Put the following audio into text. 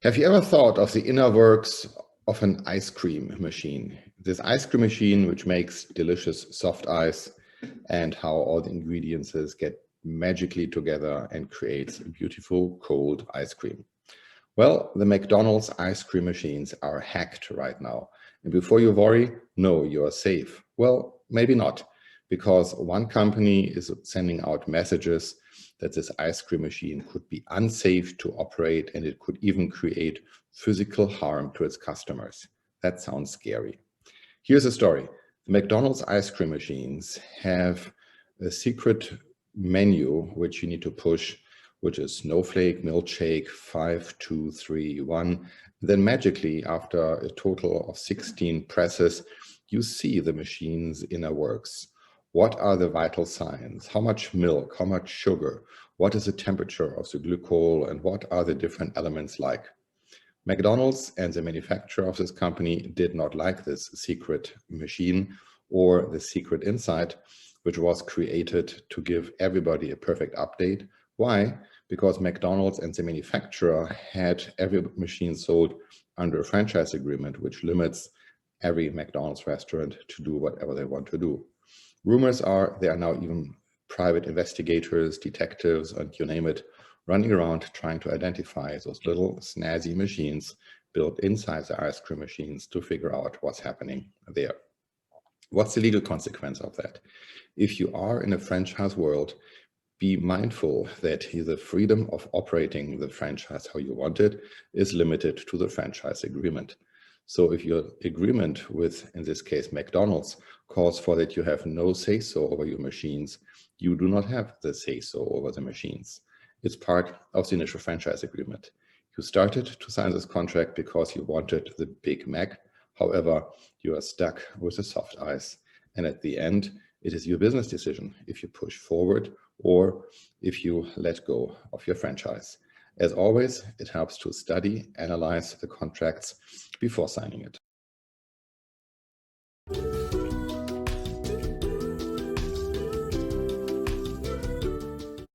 Have you ever thought of the inner works of an ice cream machine? This ice cream machine, which makes delicious soft ice, and how all the ingredients get magically together and creates a beautiful cold ice cream. Well, the McDonald's ice cream machines are hacked right now. And before you worry, no, you are safe. Well, maybe not, because one company is sending out messages that this ice cream machine could be unsafe to operate and it could even create physical harm to its customers. That sounds scary. Here's a story. The McDonald's ice cream machines have a secret menu which you need to push, which is snowflake, milkshake, 5, 2, 3, 1. Then magically, after a total of 16 presses, you see the machine's inner works. What are the vital signs? How much milk? How much sugar? What is the temperature of the glycol? And what are the different elements like? McDonald's and the manufacturer of this company did not like this secret machine or the secret insight, which was created to give everybody a perfect update. Why? Because McDonald's and the manufacturer had every machine sold under a franchise agreement, which limits every McDonald's restaurant to do whatever they want to do. Rumors are there are now even private investigators, detectives, and you name it, running around trying to identify those little snazzy machines built inside the ice cream machines to figure out what's happening there. What's the legal consequence of that? If you are in a franchise world, be mindful that the freedom of operating the franchise how you want it is limited to the franchise agreement. So if your agreement with, in this case, McDonald's, calls for that you have no say-so over your machines, you do not have the say-so over the machines. It's part of the initial franchise agreement. You started to sign this contract because you wanted the Big Mac. However, you are stuck with the soft ice. And at the end, it is your business decision if you push forward or if you let go of your franchise. As always, it helps to study, analyze the contracts before signing it.